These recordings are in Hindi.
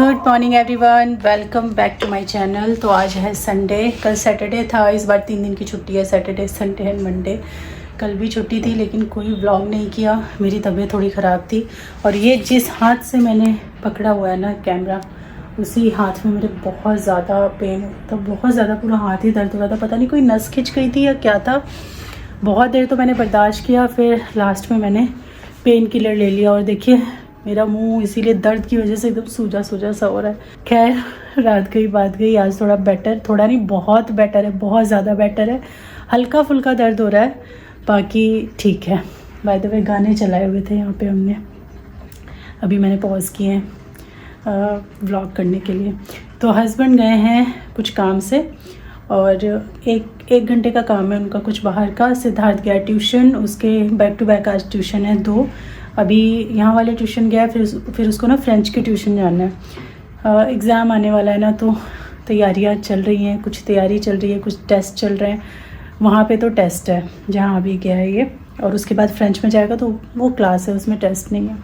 Good morning everyone, welcome back to my channel. तो आज है संडे, कल सैटरडे था। इस बार 3 दिन की छुट्टी है, सैटरडे संडे एंड मंडे। कल भी छुट्टी थी लेकिन कोई व्लॉग नहीं किया, मेरी तबीयत थोड़ी ख़राब थी। और ये जिस हाथ से मैंने पकड़ा हुआ है ना कैमरा, उसी हाथ में मेरे बहुत ज़्यादा पेन होता, बहुत ज़्यादा पूरा हाथ ही दर्द हो रहा था। पता नहीं कोई नस खिंच गई थी या क्या था। बहुत देर तो मैंने बर्दाश्त किया, फिर लास्ट में मैंने पेन किलर ले लिया। और देखिए मेरा मुंह इसीलिए दर्द की वजह से एकदम सूजा सूजा सा हो रहा है। खैर रात गई बात गई, आज थोड़ा बेटर, थोड़ा नहीं बहुत बेटर है, बहुत ज़्यादा बेटर है। हल्का फुल्का दर्द हो रहा है, बाकी ठीक है। बाय द वे गाने चलाए हुए थे यहाँ पे हमने, अभी मैंने पॉज किए हैं व्लॉग करने के लिए। तो हस्बैंड गए हैं कुछ काम से और एक घंटे का काम है उनका कुछ बाहर का। सिद्धार्थ गया ट्यूशन, उसके बैक टू बैक आज ट्यूशन है 2। अभी यहाँ वाले ट्यूशन गया, फिर उसको ना फ्रेंच के ट्यूशन जाना है। एग्ज़ाम आने वाला है ना, तो तैयारियाँ चल रही हैं, कुछ तैयारी चल रही है, कुछ टेस्ट चल रहे हैं। वहाँ पे तो टेस्ट है जहाँ अभी गया है ये, और उसके बाद फ्रेंच में जाएगा तो वो क्लास है, उसमें टेस्ट नहीं है।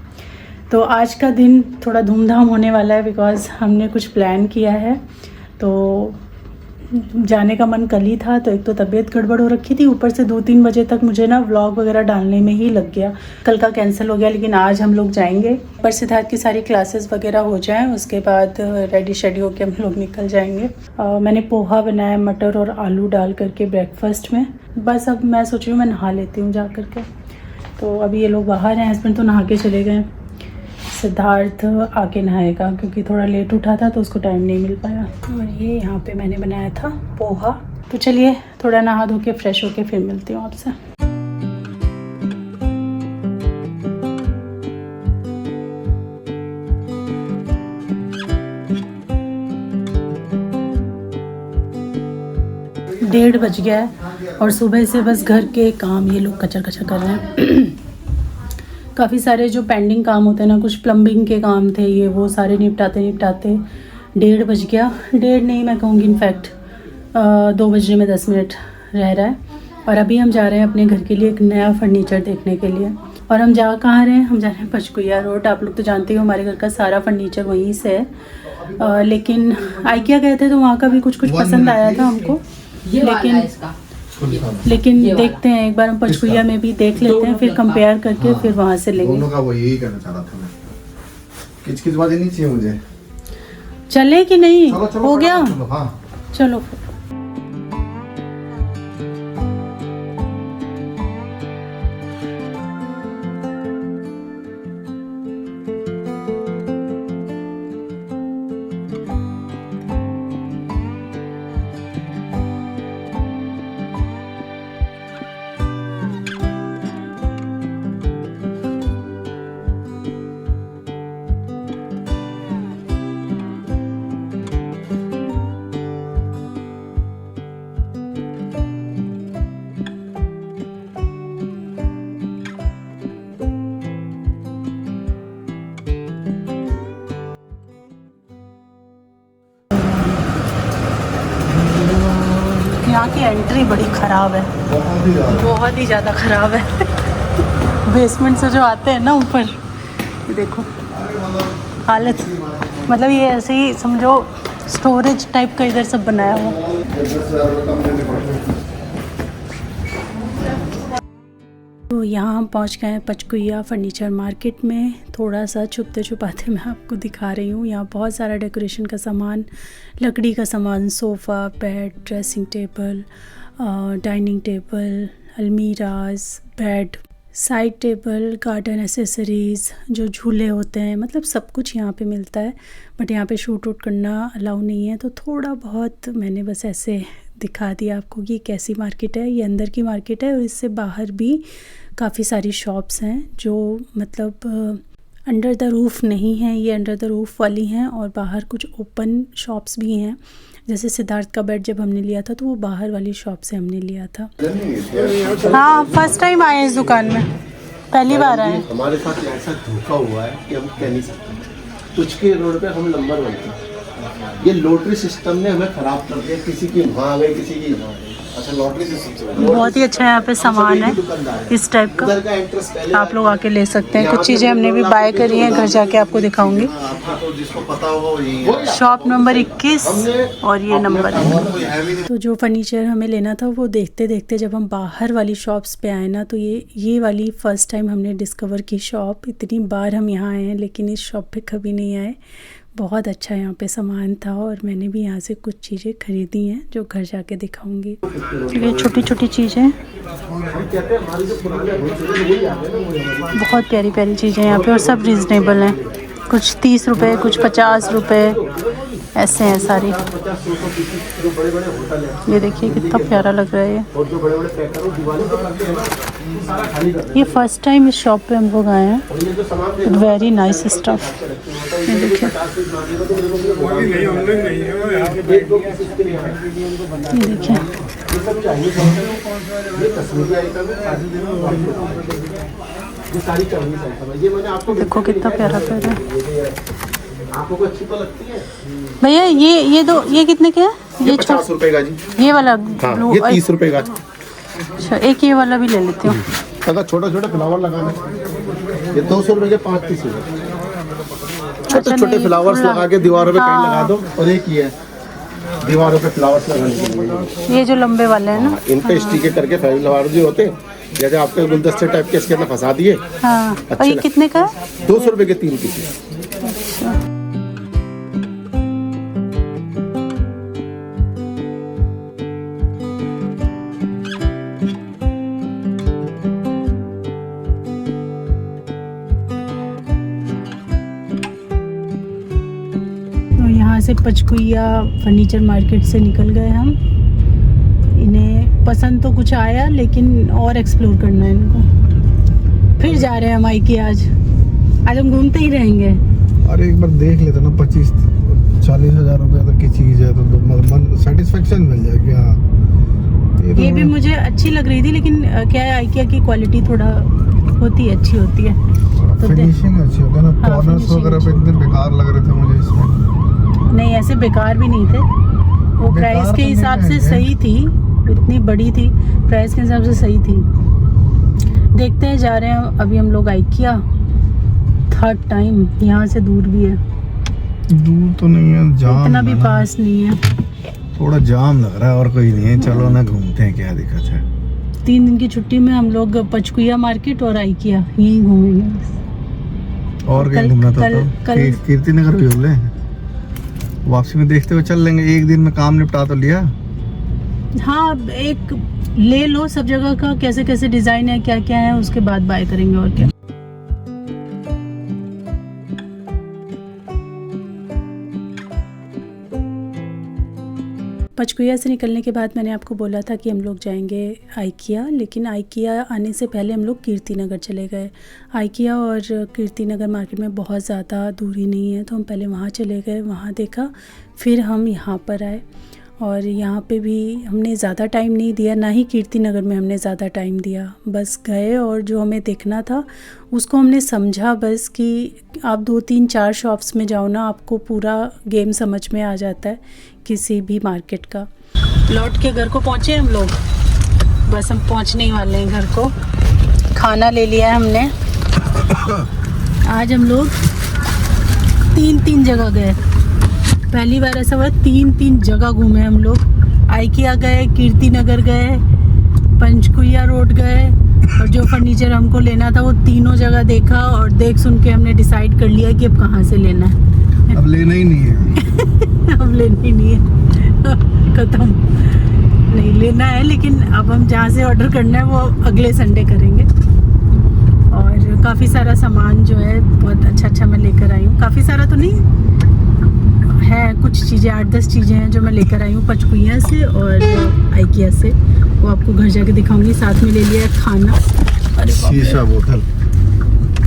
तो आज का दिन थोड़ा धूमधाम होने वाला है, बिकॉज़ हमने कुछ प्लान किया है। तो जाने का मन कल ही था, तो एक तो तबीयत गड़बड़ हो रखी थी, ऊपर से 2-3 बजे तक मुझे ना व्लॉग वगैरह डालने में ही लग गया। कल का कैंसिल हो गया, लेकिन आज हम लोग जाएंगे। पर सिद्धार्थ की सारी क्लासेस वगैरह हो जाएं, उसके बाद रेडी शेडी होकर हम लोग निकल जाएंगे। मैंने पोहा बनाया मटर और आलू डाल करके ब्रेकफास्ट में। बस अब मैं सोच रही हूँ मैं नहा लेती हूँ जा करके। तो अभी ये लोग बाहर हैं, हस्बैंड तो नहा के चले गए, सिद्धार्थ आके नहाएगा क्योंकि थोड़ा लेट उठा था तो उसको टाइम नहीं मिल पाया। और ये यहाँ पे मैंने बनाया था पोहा। तो चलिए थोड़ा नहा धो के फ्रेश होके फिर मिलती हूँ आपसे। डेढ़ बज गया है और सुबह से बस घर के काम ये लोग कचर कचर कर रहे हैं। काफ़ी सारे जो पेंडिंग काम होते हैं ना, कुछ प्लम्बिंग के काम थे, ये वो सारे निपटाते 1:30 बज गया। 1:30 नहीं, मैं कहूँगी इनफैक्ट 2 बजने में 10 मिनट रह रहा है। और अभी हम जा रहे हैं अपने घर के लिए एक नया फर्नीचर देखने के लिए। और हम जा कहाँ रहे हैं? हम जा रहे हैं पंचकुइया रोड। आप लोग तो जानते हो हमारे घर का सारा फर्नीचर वहीं से है। लेकिन आइकिया गए थे तो वहाँ का भी कुछ पसंद आया था हमको, लेकिन देखते हैं, एक बार हम पंचकुइया में भी देख लेते हैं, फिर कंपेयर करके फिर वहाँ से लेंगे। दोनों का वो यही करना चाह रहा था मैं। किचकिचबाजी नहीं चाहिए मुझे। चले कि नहीं? चलो, हो गया? हाँ चलो। यहाँ की एंट्री बड़ी ख़राब है, बहुत ही ज़्यादा ख़राब है। बेसमेंट से जो आते हैं ना ऊपर, ये देखो हालत, मतलब ये ऐसे ही समझो स्टोरेज टाइप का इधर सब बनाया हुआ। तो यहाँ हम पहुँच गए हैं पंचकुइया फर्नीचर मार्केट में। थोड़ा सा छुपते छुपाते मैं आपको दिखा रही हूँ। यहाँ बहुत सारा डेकोरेशन का सामान, लकड़ी का सामान, sofa, bed, dressing table, dining table, almirahs, bed, side table, garden accessories, जो झूले होते हैं, मतलब सब कुछ यहाँ पे मिलता है। बट यहाँ पे शूट वूट करना अलाउ नहीं है, तो थोड़ा बहुत मैंने बस ऐसे दिखा दिया आपको कि कैसी मार्केट है। ये अंदर की मार्केट है और इससे बाहर भी काफ़ी सारी शॉप्स हैं जो मतलब अंडर द रूफ़ नहीं है, ये अंडर द रूफ़ वाली हैं। और बाहर कुछ ओपन शॉप्स भी हैं, जैसे सिद्धार्थ का बेड जब हमने लिया था तो वो बाहर वाली शॉप से हमने लिया था। हाँ, फर्स्ट टाइम आए इस दुकान में, पहली बार आए। हमारे साथ ऐसा धोखा हुआ है कि हम कह नहीं सकते। कुछ के रोड पे हम नंबर 1 थे, ये लॉटरी सिस्टम ने हमें ख़राब कर दिया। किसी की वहाँ आ गई, किसी की यहाँ आ गई। अच्छा लॉटरी सिस्टम से बहुत ही अच्छा यहाँ पे सामान है इस टाइप का, उधर का एंट्रेंस पहले आप लोग आके ले सकते हैं। कुछ चीज़ें हमने भी बाय करी हैं, घर जाके आपको दिखाऊंगी। आपको तो जिसको पता होगा वो यही है। शॉप नंबर 21 और ये नंबर है। और कोई है भी नहीं। तो जो फर्नीचर हमें लेना था वो देखते देखते जब हम बाहर वाली शॉप्स पे आए ना, तो ये वाली फ़र्स्ट टाइम हमने डिस्कवर की शॉप। इतनी बार हम यहाँ आए हैं लेकिन इस शॉप पे कभी नहीं आए। बहुत अच्छा यहाँ पे सामान था और मैंने भी यहाँ से कुछ चीज़ें ख़रीदी हैं जो घर जाके दिखाऊंगी। ये छोटी छोटी चीज़ें, बहुत प्यारी प्यारी चीज़ें यहाँ पे और सब रीज़नेबल हैं। कुछ 30 रुपये, कुछ 50 रुपये, ऐसे हैं सारी। ये देखिए कितना प्यारा लग रहा है ये फर्स्ट टाइम इस शॉप पे हम लोग आए हैं। Very nice stuff. ये देखिए, ये देखिए देखो कितना प्यारा प्यारा है। आपको अच्छी तो लगती है भैया ये दो, ये कितने के है? ये 50 रुपए का जी। ये वाला हाँ, ब्लू, ये 30 रुपए का। अच्छा, एक ये वाला भी ले लेती हूँ। अगर छोटे छोटे फ्लावर लगाने, ये 200 रुपए के 5 पीस है। छोटे छोटे फ्लावर्स लगा के दीवारों पे कहीं लगा दो। और एक ये दीवारों पे फ्लावर्स लगाने के लिए, ये जो लंबे वाले हैं ना, इन पे स्टिकर करके फेविक फ्लावर जो होते हैं, जैसे आपके गुलदस्ते टाइप के इसके अंदर फंसा दिए। हाँ। और ये कितने का है? 200 रुपए के 3 पीस। यहाँ से पंचकुइया फर्नीचर मार्केट से निकल गए हम। इन्हें पसंद तो कुछ आया लेकिन और एक्सप्लोर करना है इनको। फिर जा रहे हैं हम आइकी। आज हम घूमते ही रहेंगे। अरे एक बार देख लेते ना, 25-40 हज़ार रुपये तक की चीज़ है तो मन सेटिस्फेक्शन मिल जाएगी। हाँ, ये भी मुझे अच्छी लग रही थी लेकिन क्या है, आइकिया की क्वालिटी थोड़ा होती है, अच्छी होती है। तो फिनिशिंग अच्छी होती है ना। हाँ, कॉर्नर्स finishing वगैरह पे इतने बेकार लग रहे थे मुझे इसमें। नहीं, ऐसे बेकार भी नहीं थे। वो प्राइस के हिसाब से सही थी, इतनी बड़ी थी, प्राइस के हिसाब से सही थी। देखते हैं, जा रहे हैं अभी हम लोग आइकिया। 3rd टाइम, यहाँ से दूर भी है। दूर तो नहीं है, जाम इतना भी है ना। पास नहीं है। थोड़ा जाम लग रहा है और कोई नहीं है। चलो ना घूमते हैं, क्या दिक्कत है। 3 दिन की छुट्टी में हम लोग पंचकुइया मार्केट और आइकिया यहीं घूमेंगे। और कहीं कल- घूमना था कल- तो कल- कीर्ति नगर भी हो ले। वापसी में देखते हुए चल लेंगे। एक दिन में काम निपटा तो लिया। हाँ, एक ले लो सब जगह का, कैसे कैसे डिज़ाइन है, क्या क्या है, उसके बाद बाय करेंगे। और क्या। पंचकुइया से निकलने के बाद मैंने आपको बोला था कि हम लोग जाएंगे आइकिया, लेकिन आइकिया आने से पहले हम लोग कीर्ति नगर चले गए। आइकिया और कीर्ति नगर मार्केट में बहुत ज़्यादा दूरी नहीं है, तो हम पहले वहाँ चले गए, वहाँ देखा, फिर हम यहाँ पर आए। और यहाँ पे भी हमने ज़्यादा टाइम नहीं दिया, ना ही कीर्ति नगर में हमने ज़्यादा टाइम दिया। बस गए और जो हमें देखना था उसको हमने समझा। बस कि आप 2-3-4 शॉप्स में जाओ ना, आपको पूरा गेम समझ में आ जाता है किसी भी मार्केट का। लौट के घर को पहुँचे हम लोग, बस हम पहुँचने ही वाले हैं घर को। खाना ले लिया है हमने। आज हम लोग 3 जगह गए। पहली बार ऐसा हुआ, 3 जगह घूमे हम लोग। आइकिया गए, कीर्ति नगर गए, पंचकुइया रोड गए, और जो फर्नीचर हमको लेना था वो तीनों जगह देखा। और देख सुन के हमने डिसाइड कर लिया कि अब कहाँ से लेना है। अब लेना ही नहीं है। अब लेना ही नहीं है, खत्म। नहीं लेना है, लेकिन अब हम जहाँ से ऑर्डर करना है वो अगले संडे करेंगे। और काफ़ी सारा सामान जो है बहुत अच्छा मैं लेकर आई हूँ। काफ़ी सारा तो नहीं है, कुछ चीज़ें 8-10 चीज़ें हैं जो मैं लेकर आई हूँ पंचकुइया से और आइकिया से। वो आपको घर जाके दिखाऊंगी। साथ में ले लिया है खाना। अरे शीशा बोतल,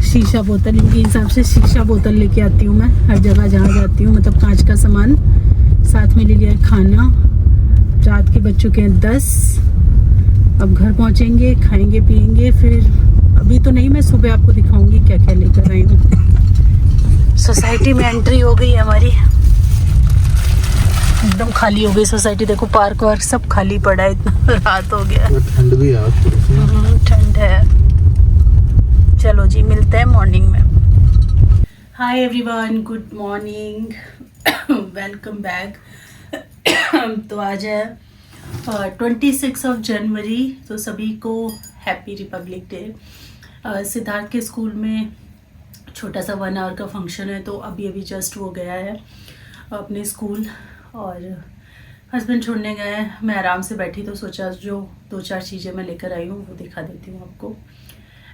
शीशा बोतल, इनके हिसाब से शीशा बोतल लेके आती हूँ मैं हर जगह जहाँ जाती हूँ, मतलब कांच का सामान। साथ में ले लिया है खाना। रात के बज चुके हैं 10। अब घर पहुँचेंगे, खाएंगे पिएंगे, फिर अभी तो नहीं, मैं सुबह आपको दिखाऊंगी क्या क्या लेकर आई हूँ। सोसाइटी में एंट्री हो गई हमारी। एकदम खाली हो गई सोसाइटी, देखो पार्क वार्क सब खाली पड़ा है, इतना रात हो गया। ठंड भी है आज थोड़ी सी। ठंड है। चलो जी, मिलते हैं मॉर्निंग में। Hi everyone, good morning, welcome back. तो आज है 26 ऑफ जनवरी, तो सभी को हैप्पी रिपब्लिक डे। सिद्धार्थ के स्कूल में छोटा सा 1 आवर का फंक्शन है, तो अभी अभी जस्ट वो गया है अपने स्कूल, और हस्बैंड छोड़ने गए हैं। मैं आराम से बैठी तो सोचा जो 2-4 चीज़ें मैं लेकर आई हूँ वो दिखा देती हूँ आपको।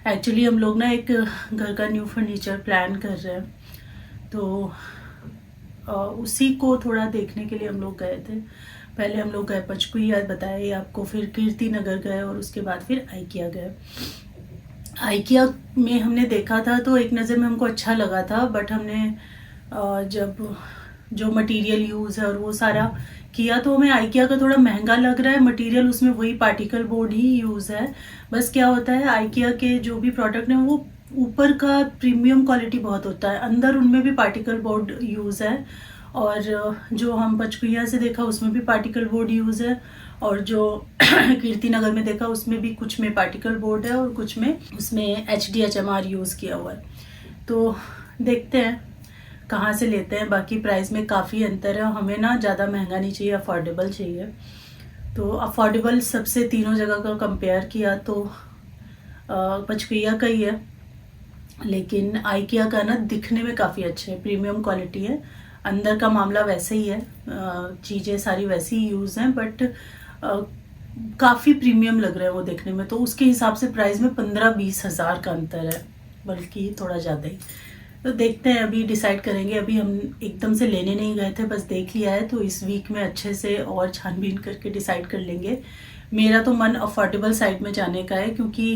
एक्चुअली हम लोग ना एक घर का न्यू फर्नीचर प्लान कर रहे हैं, तो उसी को थोड़ा देखने के लिए हम लोग गए थे। पहले हम लोग गए पंचकुला, बताया आपको, फिर कीर्ति नगर गए और उसके बाद फिर आइकिया गए। आइकिया में हमने देखा था तो एक नज़र में हमको अच्छा लगा था, बट हमने जब जो मटेरियल यूज़ है और वो सारा किया तो हमें आइकिया का थोड़ा महंगा लग रहा है। मटेरियल उसमें वही पार्टिकल बोर्ड ही यूज़ है, बस क्या होता है आइकिया के जो भी प्रोडक्ट हैं वो ऊपर का प्रीमियम क्वालिटी बहुत होता है, अंदर उनमें भी पार्टिकल बोर्ड यूज़ है। और जो हम पंचकुला से देखा उसमें भी पार्टिकल बोर्ड यूज़ है, और जो कीर्ति नगर में देखा उसमें भी कुछ में पार्टिकल बोर्ड है और कुछ में उसमें HDHMR यूज़ किया हुआ है। तो देखते हैं कहाँ से लेते हैं। बाकी प्राइस में काफ़ी अंतर है, हमें ना ज़्यादा महंगा नहीं चाहिए, अफोर्डेबल चाहिए। तो अफोर्डेबल सबसे तीनों जगह का कंपेयर किया तो पंचकुला का ही है, लेकिन आइकिया का ना दिखने में काफ़ी अच्छे है, प्रीमियम क्वालिटी है। अंदर का मामला वैसे ही है, चीज़ें सारी वैसी ही यूज़ हैं, बट काफ़ी प्रीमियम लग रहा है वो देखने में। तो उसके हिसाब से प्राइस में 15-20 हज़ार का अंतर है, बल्कि थोड़ा ज़्यादा ही। तो देखते हैं, अभी डिसाइड करेंगे। अभी हम एकदम से लेने नहीं गए थे, बस देख लिया है, तो इस वीक में अच्छे से और छानबीन करके डिसाइड कर लेंगे। मेरा तो मन अफोर्डेबल साइड में जाने का है, क्योंकि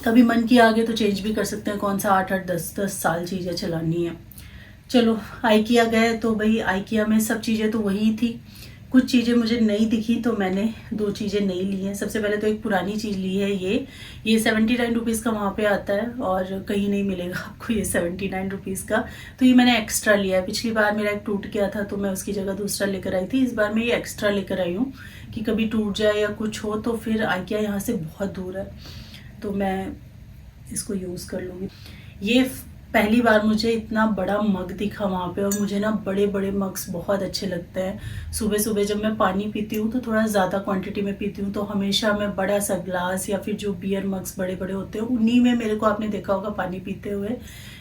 कभी मन किया आगे तो चेंज भी कर सकते हैं, कौन सा 8-8 10-10 साल चीज़ें चलानी है। चलो आइकिया गए तो भाई आइकिया में सब चीज़ें तो वही थी, कुछ चीज़ें मुझे नहीं दिखी तो मैंने 2 चीज़ें नहीं ली हैं। सबसे पहले तो एक पुरानी चीज़ ली है, ये 79 रुपीज़ का वहाँ पे आता है और कहीं नहीं मिलेगा आपको ये 79 रुपीज़ का, तो ये मैंने एक्स्ट्रा लिया है। पिछली बार मेरा एक टूट गया था तो मैं उसकी जगह दूसरा लेकर आई थी, इस बार मैं ये एक्स्ट्रा लेकर आई हूँ कि कभी टूट जाए या कुछ हो तो फिर आइकिया यहाँ से बहुत दूर है, तो मैं इसको यूज़ कर लूँगी। ये पहली बार मुझे इतना बड़ा मग दिखा वहाँ पे, और मुझे ना बड़े बड़े मग्स बहुत अच्छे लगते हैं। सुबह सुबह जब मैं पानी पीती हूँ तो थोड़ा ज़्यादा क्वांटिटी में पीती हूँ, तो हमेशा मैं बड़ा सा ग्लास या फिर जो बियर मग्स बड़े बड़े होते हैं उन्हीं में मेरे को आपने देखा होगा पानी पीते हुए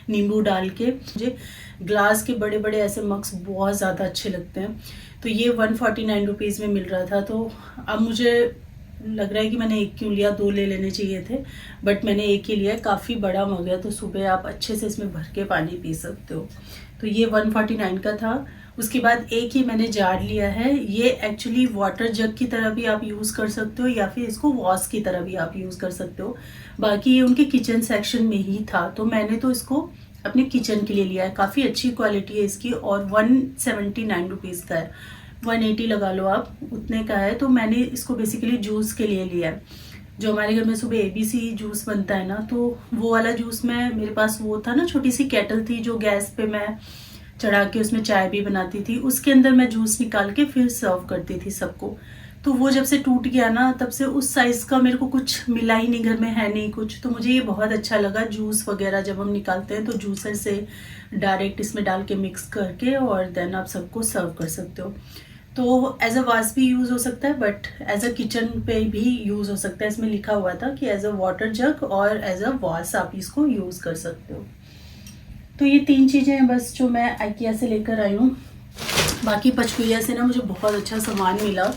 नींबू डाल के। मुझे ग्लास के बड़े बड़े ऐसे मग्स बहुत ज़्यादा अच्छे लगते हैं। तो ये 149 रुपीज़ में मिल रहा था, तो अब मुझे लग रहा है कि मैंने एक क्यों लिया, 2 ले लेने चाहिए थे, बट मैंने एक ही लिया। काफ़ी बड़ा मग है, तो सुबह आप अच्छे से इसमें भर के पानी पी सकते हो। तो ये 149 का था। उसके बाद एक ही मैंने जार लिया है, ये एक्चुअली वाटर जग की तरह भी आप यूज़ कर सकते हो या फिर इसको वॉश की तरह भी आप यूज़ कर सकते हो। बाकी ये उनके किचन सेक्शन में ही था, तो मैंने तो इसको अपने किचन के लिए लिया है। काफ़ी अच्छी क्वालिटी है इसकी, और 179 रुपीज़ का है, 180 लगा लो आप, उतने का है। तो मैंने इसको बेसिकली जूस के लिए लिया है। जो हमारे घर में सुबह ABC जूस बनता है ना, तो वो वाला जूस में मेरे पास वो था ना, छोटी सी केटल थी जो गैस पे मैं चढ़ा के उसमें चाय भी बनाती थी, उसके अंदर मैं जूस निकाल के फिर सर्व करती थी सबको। तो वो जब से टूट गया ना, तब से उस साइज़ का मेरे को कुछ मिला ही नहीं, घर में है नहीं कुछ। तो मुझे ये बहुत अच्छा लगा, जूस वगैरह जब हम निकालते हैं तो जूसर से डायरेक्ट इसमें डाल के मिक्स करके और देन आप सबको सर्व कर सकते हो। तो एज अ वाश भी यूज़ हो सकता है, बट एज अ किचन पे भी यूज़ हो सकता है। इसमें लिखा हुआ था कि एज अ वाटर जग और एज अ वॉश आप इसको यूज़ कर सकते हो। तो ये 3 चीज़ें हैं बस जो मैं आइकिया से लेकर आई हूँ। बाकी पंचकुला से ना मुझे बहुत अच्छा सामान मिला।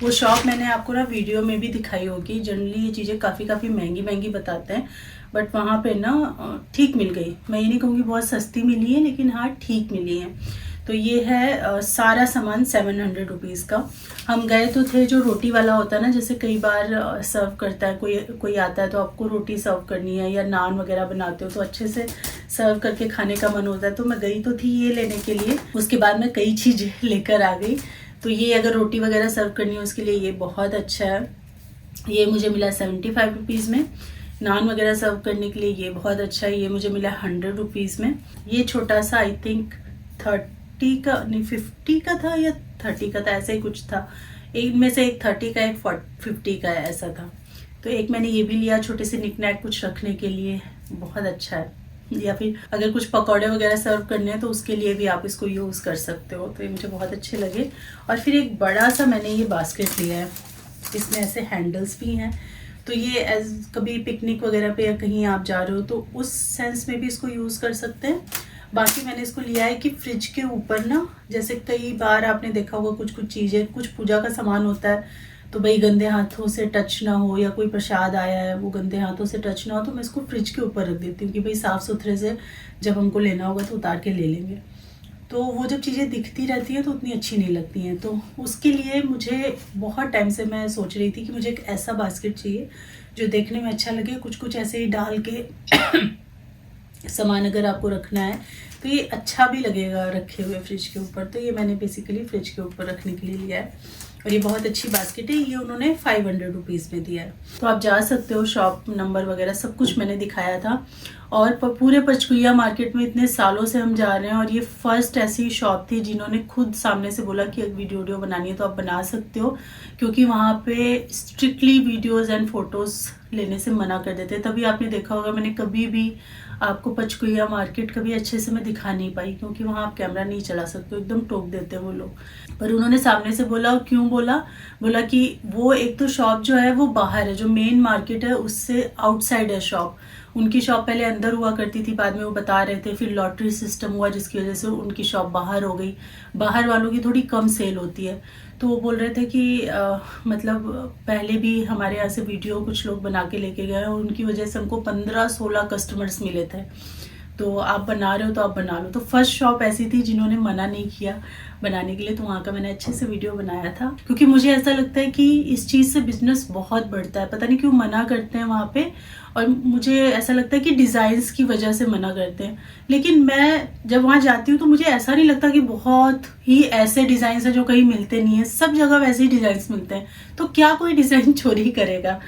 वो शॉप मैंने आपको ना वीडियो में भी दिखाई होगी। जनरली ये चीज़ें काफ़ी महंगी बताते हैं, बट वहाँ पे ना ठीक मिल गई। मैं ये नहीं कहूँगी बहुत सस्ती मिली है, लेकिन हाँ ठीक मिली है। तो ये है सारा सामान 700 रुपीज़ का। हम गए तो थे जो रोटी वाला होता है ना, जैसे कई बार सर्व करता है कोई आता है तो आपको रोटी सर्व करनी है या नान वगैरह बनाते हो तो अच्छे से सर्व करके खाने का मन होता है। तो मैं गई तो थी ये लेने के लिए, उसके बाद मैं कई चीज़ें लेकर आ गई। तो ये अगर रोटी वगैरह सर्व करनी है उसके लिए ये बहुत अच्छा है। ये मुझे मिला 75 रुपीज़ में। नान वगैरह सर्व करने के लिए ये बहुत अच्छा है, ये मुझे मिला 100 रुपीज़ में। ये छोटा सा आई थिंक 30 40 का नहीं 50 का था या 30 का था, ऐसा ही कुछ था। एक में से एक 30 का एक 50 का ऐसा था। तो एक मैंने ये भी लिया छोटे से निकनैक कुछ रखने के लिए, बहुत अच्छा है। या फिर अगर कुछ पकौड़े वगैरह सर्व करने हैं तो उसके लिए भी आप इसको यूज़ कर सकते हो। तो ये मुझे बहुत अच्छे लगे। और फिर एक बड़ा सा मैंने ये बास्केट लिया है, इसमें ऐसे हैंडल्स भी हैं। तो ये एज कभी पिकनिक वगैरह पे या कहीं आप जा रहे हो तो उस सेंस में भी इसको यूज़ कर सकते हैं। बाकी मैंने इसको लिया है कि फ्रिज के ऊपर ना, जैसे कई बार आपने देखा होगा कुछ चीज़ें, कुछ पूजा का सामान होता है तो भाई गंदे हाथों से टच ना हो, या कोई प्रसाद आया है वो गंदे हाथों से टच ना हो, तो मैं इसको फ्रिज के ऊपर रख देती हूँ कि भाई साफ़ सुथरे से जब हमको लेना होगा तो उतार के ले लेंगे। तो वो जब चीज़ें दिखती रहती हैं तो उतनी अच्छी नहीं लगती हैं। तो उसके लिए मुझे बहुत टाइम से मैं सोच रही थी कि मुझे एक ऐसा बास्केट चाहिए जो देखने में अच्छा लगे, कुछ ऐसे ही डाल के सामान अगर आपको रखना है तो ये अच्छा भी लगेगा रखे हुए फ्रिज के ऊपर। तो ये मैंने बेसिकली फ्रिज के ऊपर रखने के लिए लिया है और ये बहुत अच्छी बास्केट है। ये उन्होंने 500 रुपीज़ में दिया है। तो आप जा सकते हो, शॉप नंबर वगैरह सब कुछ मैंने दिखाया था। और पूरे पंचकुला मार्केट में इतने सालों से हम जा रहे हैं और ये फर्स्ट ऐसी शॉप थी जिन्होंने खुद सामने से बोला कि वीडियो बनानी है तो आप बना सकते हो, क्योंकि वहाँ पे स्ट्रिक्टली वीडियोज़ एंड फ़ोटोज़ लेने से मना कर देते। तभी आपने देखा होगा मैंने कभी भी आपको पंचकुला मार्केट कभी अच्छे से मैं दिखा नहीं पाई, क्योंकि वहाँ आप कैमरा नहीं चला सकते, एकदम टोक देते हैं वो लोग। पर उन्होंने सामने से बोला, क्यों बोला कि वो एक तो शॉप जो है वो बाहर है, जो मेन मार्केट है उससे आउटसाइड है शॉप। उनकी शॉप पहले अंदर हुआ करती थी, बाद में वो बता रहे थे फिर लॉटरी सिस्टम हुआ जिसकी वजह से उनकी शॉप बाहर हो गई। बाहर वालों की थोड़ी कम सेल होती है। तो वो बोल रहे थे कि मतलब पहले भी हमारे यहाँ से वीडियो कुछ लोग बना के लेके गए और उनकी वजह से हमको 15-16 कस्टमर्स मिले थे। तो आप बना रहे हो तो आप बना लो। तो फर्स्ट शॉप ऐसी थी जिन्होंने मना नहीं किया बनाने के लिए, तो वहाँ का मैंने अच्छे से वीडियो बनाया था। क्योंकि मुझे ऐसा लगता है कि इस चीज़ से बिजनेस बहुत बढ़ता है, पता नहीं क्यों मना करते हैं वहाँ पे। और मुझे ऐसा लगता है कि डिज़ाइंस की वजह से मना करते हैं, लेकिन मैं जब वहाँ जाती हूँ तो मुझे ऐसा नहीं लगता कि बहुत ही ऐसे डिज़ाइंस हैं जो कहीं मिलते नहीं हैं। सब जगह वैसे ही डिज़ाइंस मिलते हैं, तो क्या कोई डिज़ाइन चोरी करेगा।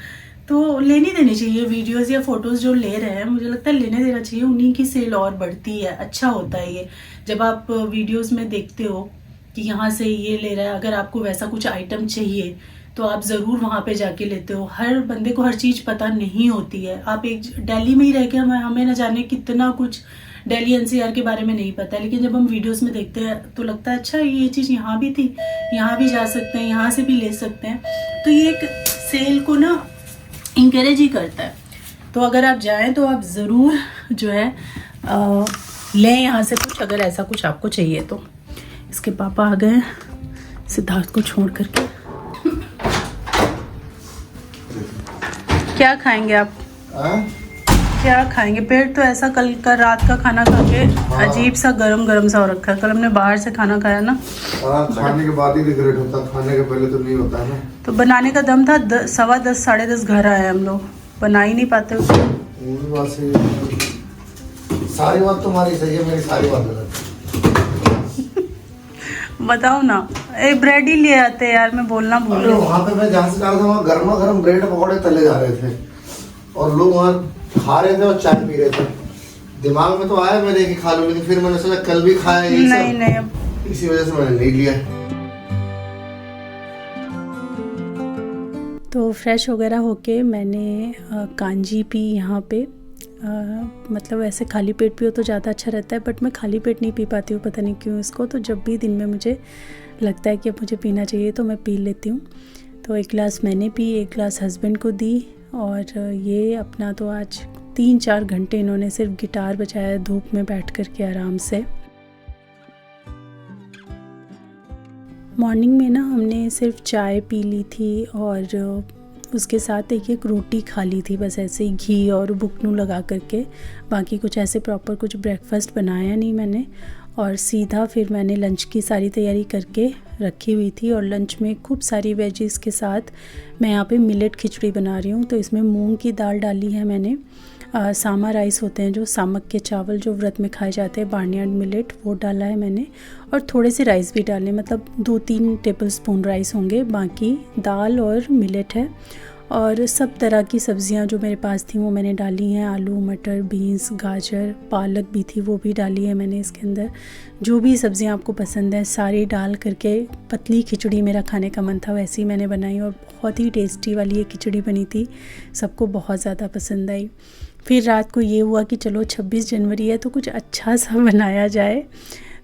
तो लेनी देनी चाहिए वीडियोस या फोटोज़ जो ले रहे हैं, मुझे लगता है लेने देना चाहिए, उन्हीं की सेल और बढ़ती है। अच्छा होता है ये जब आप वीडियोस में देखते हो कि यहाँ से ये ले रहा है, अगर आपको वैसा कुछ आइटम चाहिए तो आप ज़रूर वहाँ पे जाके लेते हो। हर बंदे को हर चीज़ पता नहीं होती है। आप एक दिल्ली में ही रह के हमें न जाने कितना कुछ दिल्ली NCR के बारे में नहीं पता है, लेकिन जब हम वीडियोस में देखते हैं तो लगता है अच्छा ये चीज़ यहाँ भी थी, यहाँ भी जा सकते हैं, यहाँ से भी ले सकते हैं। तो ये एक सेल को ना इंकरेज ही करता है। तो अगर आप जाएं तो आप ज़रूर जो है लें यहाँ से कुछ, अगर ऐसा कुछ आपको चाहिए तो। इसके पापा आ गए सिद्धार्थ को छोड़ करके। क्या खाएंगे आप? क्या खाएंगे? पेट तो ऐसा कल का रात का खाना खा के अजीब सा गरम सा हो रखा है। कल हमने बाहर से खाना खाया ना, खाने के बाद ही रिग्रेट होता है, खाने के पहले तो नहीं होता है ना। तो बनाने का दम था 10:15 साढ़े 10 घर आए हम लोग, बना ही नहीं पाते उसको। सारी बात तुम्हारी सही है, मेरी सारी बात गलत है। बताओ ना, एक ब्रेड ही ले आते यार, मैं बोलना भूल गई। वहाँ पे मैं जहाँ से जा रहा था वहाँ गर्मा गर्म ब्रेड पकौड़े तले जा रहे थे और लोग वहाँ खा रहे थे और चाय पी रहे थे। दिमाग में तो आया मेरे कि खा लूं, लेकिन फिर मैंने सोचा कल भी खाया यही सब, नहीं इसी वजह से मैंने नहीं लिया। तो फ्रेश वगैरह होके मैंने कांजी पी यहाँ पे। मतलब ऐसे खाली पेट पियो तो ज़्यादा अच्छा रहता है, बट मैं खाली पेट नहीं पी पाती हूँ, पता नहीं क्यों इसको। तो जब भी दिन में मुझे लगता है कि अब मुझे पीना चाहिए तो मैं पी लेती हूँ। तो एक गिलास मैंने पी, एक गिलास हस्बैंड को दी। और ये अपना तो आज 3-4 घंटे इन्होंने सिर्फ गिटार बजाया धूप में बैठ कर के आराम से। मॉर्निंग में ना हमने सिर्फ चाय पी ली थी और उसके साथ एक रोटी खा ली थी, बस ऐसे ही घी और बुकनू लगा करके। बाकी कुछ ऐसे प्रॉपर कुछ ब्रेकफास्ट बनाया नहीं मैंने। और सीधा फिर मैंने लंच की सारी तैयारी करके रखी हुई थी। और लंच में खूब सारी वेजीज़ के साथ मैं यहाँ पे मिलेट खिचड़ी बना रही हूँ। तो इसमें मूंग की दाल डाली है मैंने, सामा राइस होते हैं जो सामक के चावल जो व्रत में खाए जाते हैं, बार्नयार्ड मिलेट, वो डाला है मैंने। और थोड़े से राइस भी डाले, मतलब 2-3 टेबल स्पून राइस होंगे, बाकी दाल और मिलेट है। और सब तरह की सब्ज़ियां जो मेरे पास थी वो मैंने डाली हैं। आलू, मटर, बीन्स, गाजर, पालक भी थी वो भी डाली है मैंने इसके अंदर। जो भी सब्ज़ियां आपको पसंद है सारी डाल करके पतली खिचड़ी मेरा खाने का मन था, वैसे ही मैंने बनाई और बहुत ही टेस्टी वाली ये खिचड़ी बनी थी, सबको बहुत ज़्यादा पसंद आई। फिर रात को ये हुआ कि चलो 26 जनवरी है तो कुछ अच्छा सा बनाया जाए,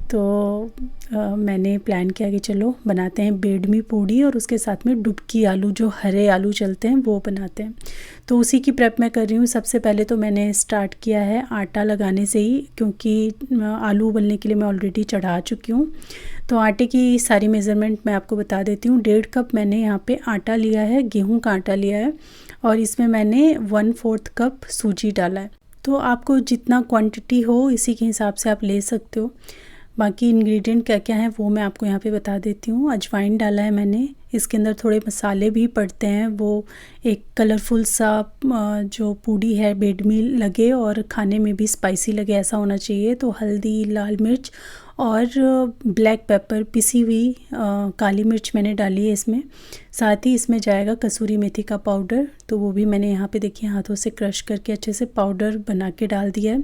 तो मैंने प्लान किया कि चलो बनाते हैं बेडमी पूड़ी और उसके साथ में डुबकी आलू, जो हरे आलू चलते हैं वो बनाते हैं। तो उसी की प्रेप मैं कर रही हूँ। सबसे पहले तो मैंने स्टार्ट किया है आटा लगाने से ही, क्योंकि आलू उबलने के लिए मैं ऑलरेडी चढ़ा चुकी हूँ। तो आटे की सारी मेज़रमेंट मैं आपको बता देती हूँ। 1.5 कप मैंने यहाँ पे आटा लिया है, गेहूं का आटा लिया है, और इसमें मैंने 1/4 कप सूजी डाला है। तो आपको जितना क्वांटिटी हो इसी के हिसाब से आप ले सकते हो। बाकी इंग्रेडिएंट क्या क्या हैं वो मैं आपको यहाँ पे बता देती हूँ। अजवाइन डाला है मैंने, इसके अंदर थोड़े मसाले भी पड़ते हैं, वो एक कलरफुल सा जो पूड़ी है बेडमी लगे और खाने में भी स्पाइसी लगे, ऐसा होना चाहिए। तो हल्दी, लाल मिर्च और ब्लैक पेपर, पिसी हुई काली मिर्च मैंने डाली है इसमें। साथ ही इसमें जाएगा कसूरी मेथी का पाउडर, तो वो भी मैंने यहाँ पे देखिए हाथों से क्रश करके अच्छे से पाउडर बना के डाल दिया है।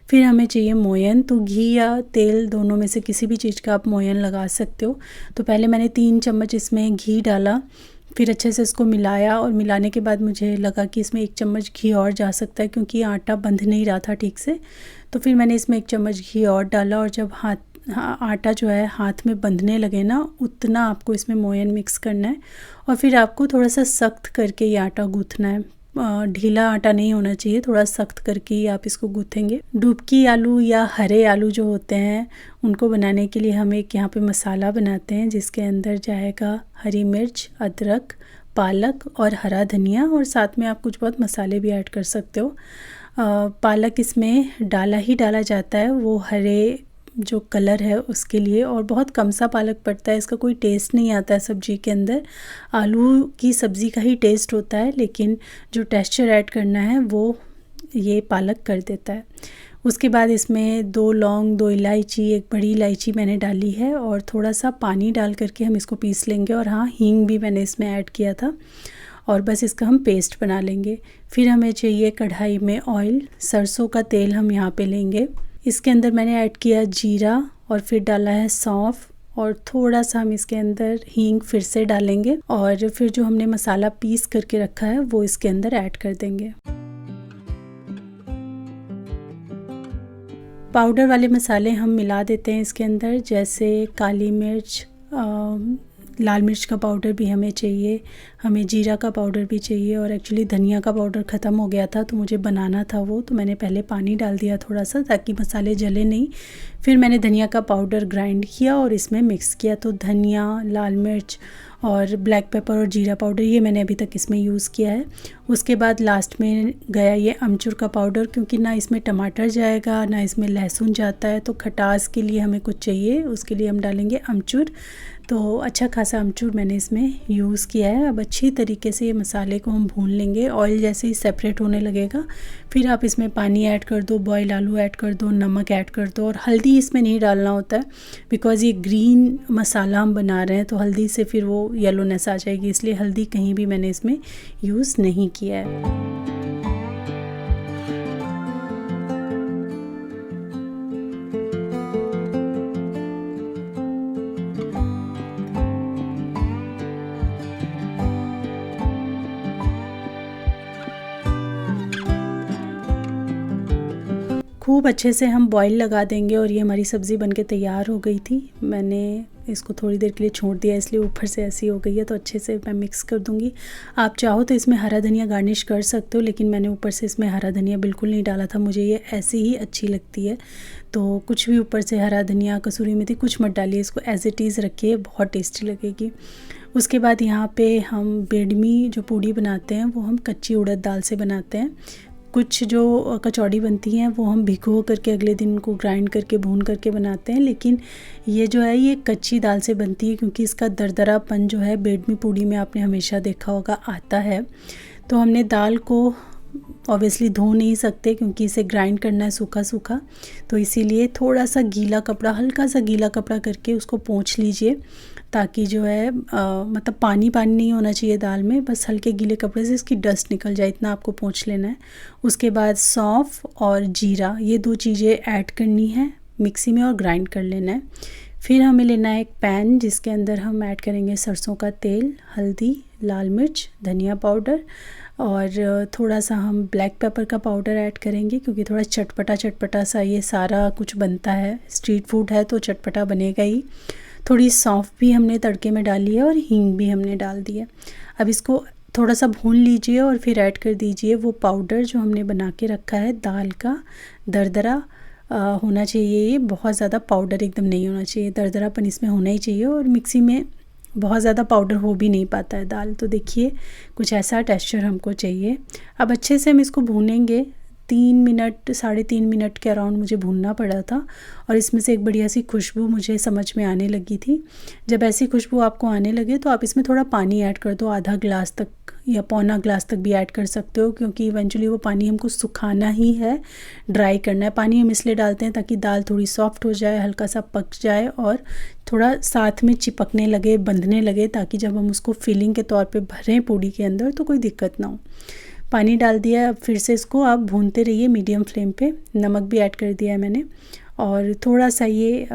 फिर हमें चाहिए मोयन, तो घी या तेल दोनों में से किसी भी चीज़ का आप मोयन लगा सकते हो। तो पहले मैंने 3 चम्मच इसमें घी डाला, फिर अच्छे से इसको मिलाया, और मिलाने के बाद मुझे लगा कि इसमें 1 चम्मच घी और जा सकता है क्योंकि आटा बंध नहीं रहा था ठीक से। तो फिर मैंने इसमें 1 चम्मच घी और डाला, और जब आटा जो है हाथ में बंधने लगे ना, उतना आपको इसमें मोयन मिक्स करना है, और फिर आपको थोड़ा सा सख्त करके ये आटा गूँथना है। ढीला आटा नहीं होना चाहिए, थोड़ा सख्त करके ही आप इसको गूँथेंगे। डुबकी आलू या हरे आलू जो होते हैं उनको बनाने के लिए हम एक यहाँ पे मसाला बनाते हैं, जिसके अंदर जाएगा हरी मिर्च, अदरक, पालक और हरा धनिया, और साथ में आप कुछ बहुत मसाले भी ऐड कर सकते हो। पालक इसमें डाला ही डाला जाता है, वो हरे जो कलर है उसके लिए, और बहुत कम सा पालक पड़ता है, इसका कोई टेस्ट नहीं आता है सब्ज़ी के अंदर। आलू की सब्ज़ी का ही टेस्ट होता है, लेकिन जो टेक्सचर ऐड करना है वो ये पालक कर देता है। उसके बाद इसमें 2 लौंग, 2 इलायची, 1 बड़ी इलायची मैंने डाली है, और थोड़ा सा पानी डाल करके हम इसको पीस लेंगे। और हाँ, हींग भी मैंने इसमें ऐड किया था, और बस इसका हम पेस्ट बना लेंगे। फिर हमें चाहिए कढ़ाई में ऑयल, सरसों का तेल हम यहाँ पे लेंगे। इसके अंदर मैंने ऐड किया जीरा, और फिर डाला है सौंफ, और थोड़ा सा हम इसके अंदर हींग फिर से डालेंगे, और फिर जो हमने मसाला पीस करके रखा है वो इसके अंदर ऐड कर देंगे। पाउडर वाले मसाले हम मिला देते हैं इसके अंदर, जैसे काली मिर्च, लाल मिर्च का पाउडर भी हमें चाहिए, हमें जीरा का पाउडर भी चाहिए, और एक्चुअली धनिया का पाउडर ख़त्म हो गया था तो मुझे बनाना था वो, तो मैंने पहले पानी डाल दिया थोड़ा सा ताकि मसाले जले नहीं। फिर मैंने धनिया का पाउडर ग्राइंड किया और इसमें मिक्स किया। तो धनिया, लाल मिर्च और ब्लैक पेपर और जीरा पाउडर ये मैंने अभी तक इसमें यूज़ किया है। उसके बाद लास्ट में गया ये अमचूर का पाउडर, क्योंकि ना इसमें टमाटर जाएगा ना इसमें लहसुन जाता है, तो खटास के लिए हमें कुछ चाहिए, उसके लिए हम डालेंगे अमचूर। तो अच्छा खासा अमचूर मैंने इसमें यूज़ किया है। अब अच्छी तरीके से ये मसाले को हम भून लेंगे। ऑयल जैसे ही सेपरेट होने लगेगा फिर आप इसमें पानी ऐड कर दो, बॉयल आलू ऐड कर दो, नमक ऐड कर दो, और हल्दी इसमें नहीं डालना होता है बिकॉज़ ये ग्रीन मसाला हम बना रहे हैं, तो हल्दी से फिर वो येलोनेस आ जाएगी, इसलिए हल्दी कहीं भी मैंने इसमें यूज़ नहीं किया है। खूब अच्छे से हम बॉईल लगा देंगे, और ये हमारी सब्ज़ी बनके तैयार हो गई थी। मैंने इसको थोड़ी देर के लिए छोड़ दिया, इसलिए ऊपर से ऐसी हो गई है, तो अच्छे से मैं मिक्स कर दूंगी। आप चाहो तो इसमें हरा धनिया गार्निश कर सकते हो, लेकिन मैंने ऊपर से इसमें हरा धनिया बिल्कुल नहीं डाला था, मुझे ये ऐसे ही अच्छी लगती है। तो कुछ भी ऊपर से हरा धनिया, कसूरी मेथी कुछ मत डालिए, इसको एज इट इज़ रखिए, बहुत टेस्टी लगेगी। उसके बाद यहाँ पे हम बेडमी जो पूड़ी बनाते हैं वो हम कच्ची उड़द दाल से बनाते हैं। कुछ जो कचौड़ी बनती हैं वो हम भिगो करके अगले दिन उनको ग्राइंड करके भून करके बनाते हैं, लेकिन ये जो है ये कच्ची दाल से बनती है, क्योंकि इसका दरदरापन जो है बेडमी पूड़ी में आपने हमेशा देखा होगा आता है। तो हमने दाल को ऑब्वियसली धो नहीं सकते क्योंकि इसे ग्राइंड करना है सूखा सूखा, तो इसीलिए थोड़ा सा गीला कपड़ा, हल्का सा गीला कपड़ा करके उसको पोंछ लीजिए, ताकि जो है मतलब पानी पानी नहीं होना चाहिए दाल में, बस हल्के गीले कपड़े से इसकी डस्ट निकल जाए, इतना आपको पोंछ लेना है। उसके बाद सौंफ और जीरा, ये 2 चीज़ें ऐड करनी है मिक्सी में और ग्राइंड कर लेना है। फिर हमें लेना है एक पैन जिसके अंदर हम ऐड करेंगे सरसों का तेल, हल्दी, लाल मिर्च, धनिया पाउडर और थोड़ा सा हम ब्लैक पेपर का पाउडर ऐड करेंगे, क्योंकि थोड़ा चटपटा चटपटा सा ये सारा कुछ बनता है, स्ट्रीट फूड है तो चटपटा बनेगा ही। थोड़ी सौंफ भी हमने तड़के में डाली है और हींग भी हमने डाल दी है। अब इसको थोड़ा सा भून लीजिए और फिर ऐड कर दीजिए वो पाउडर जो हमने बना के रखा है दाल का। दरदरा होना चाहिए, ये बहुत ज़्यादा पाउडर एकदम नहीं होना चाहिए, दरदरापन इसमें होना ही चाहिए। और मिक्सी में बहुत ज़्यादा पाउडर हो भी नहीं पाता है दाल, तो देखिए कुछ ऐसा टेक्सचर हमको चाहिए। अब अच्छे से हम इसको भूनेंगे, 3 मिनट 3.5 मिनट के अराउंड मुझे भूनना पड़ा था। और इसमें से एक बढ़िया सी खुशबू मुझे समझ में आने लगी थी। जब ऐसी खुशबू आपको आने लगे तो आप इसमें थोड़ा पानी ऐड कर दो, आधा ग्लास तक या पौना ग्लास तक भी ऐड कर सकते हो, क्योंकि इवेंचुअली वो पानी हमको सुखाना ही है, ड्राई करना है। पानी हम इसलिए डालते हैं ताकि दाल थोड़ी सॉफ्ट हो जाए, हल्का सा पक जाए और थोड़ा साथ में चिपकने लगे, बंधने लगे, ताकि जब हम उसको फिलिंग के तौर पे भरें पूड़ी के अंदर तो कोई दिक्कत ना हो। पानी डाल दिया, अब फिर से इसको आप भूनते रहिए मीडियम फ्लेम पे। नमक भी ऐड कर दिया है मैंने और थोड़ा सा ये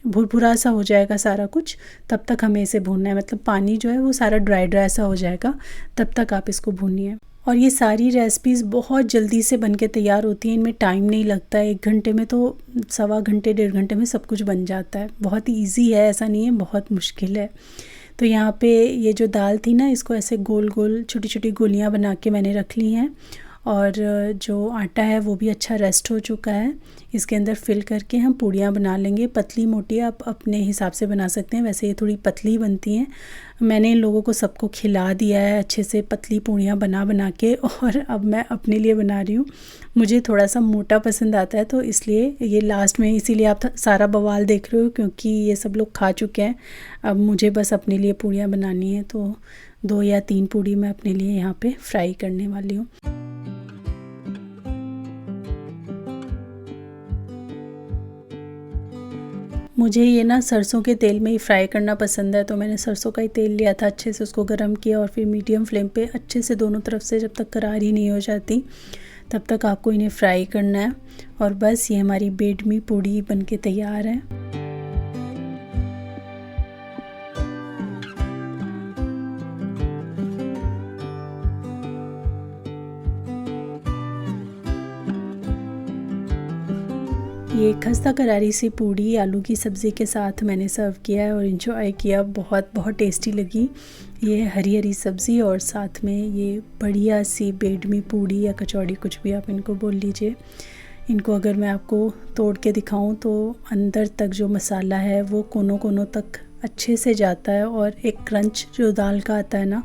भुरभुरा सा हो जाएगा सारा कुछ, तब तक हमें इसे भूनना है। मतलब पानी जो है वो सारा ड्राई सा हो जाएगा, तब तक आप इसको भूनिए। और ये सारी रेसिपीज़ बहुत जल्दी से बन के तैयार होती हैं, इनमें टाइम नहीं लगता है। 1 घंटे में तो 1.25 घंटे 1.5 घंटे में सब कुछ बन जाता है। बहुत ईजी है, ऐसा नहीं है बहुत मुश्किल है। तो यहाँ पे ये जो दाल थी ना, इसको ऐसे गोल गोल छोटी छोटी गोलियाँ बना के मैंने रख ली हैं। और जो आटा है वो भी अच्छा रेस्ट हो चुका है। इसके अंदर फिल करके हम पूड़ियाँ बना लेंगे। पतली मोटी आप अपने हिसाब से बना सकते हैं, वैसे ये थोड़ी पतली बनती हैं। मैंने इन लोगों को सबको खिला दिया है अच्छे से पतली पूड़ियाँ बना के, और अब मैं अपने लिए बना रही हूँ। मुझे थोड़ा सा मोटा पसंद आता है, तो इसलिए ये लास्ट में, इसीलिए आप सारा बवाल देख रहे हो, क्योंकि ये सब लोग खा चुके हैं। अब मुझे बस अपने लिए पूड़ियाँ बनानी है, तो 2 या 3 पूड़ी मैं अपने लिए यहाँ पे फ्राई करने वाली हूँ। मुझे ये ना सरसों के तेल में ही फ्राई करना पसंद है, तो मैंने सरसों का ही तेल लिया था, अच्छे से उसको गर्म किया और फिर मीडियम फ्लेम पे अच्छे से दोनों तरफ से जब तक करारी नहीं हो जाती तब तक आपको इन्हें फ्राई करना है। और बस ये हमारी बेडमी पूड़ी बनके तैयार है। ये खस्ता करारी सी पूड़ी आलू की सब्ज़ी के साथ मैंने सर्व किया है और इन्जॉय किया। बहुत बहुत टेस्टी लगी ये हरी हरी सब्ज़ी, और साथ में ये बढ़िया सी बेडमी पूड़ी या कचौड़ी, कुछ भी आप इनको बोल लीजिए। इनको अगर मैं आपको तोड़ के दिखाऊं तो अंदर तक जो मसाला है वो कोनों कोनों तक अच्छे से जाता है, और एक क्रंच जो दाल का आता है ना,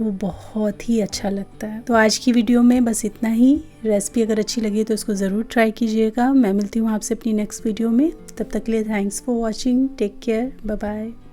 वो बहुत ही अच्छा लगता है। तो आज की वीडियो में बस इतना ही। रेसिपी अगर अच्छी लगी तो इसको ज़रूर ट्राई कीजिएगा। मैं मिलती हूँ आपसे अपनी नेक्स्ट वीडियो में, तब तक के लिए thanks for watching, take care, bye bye.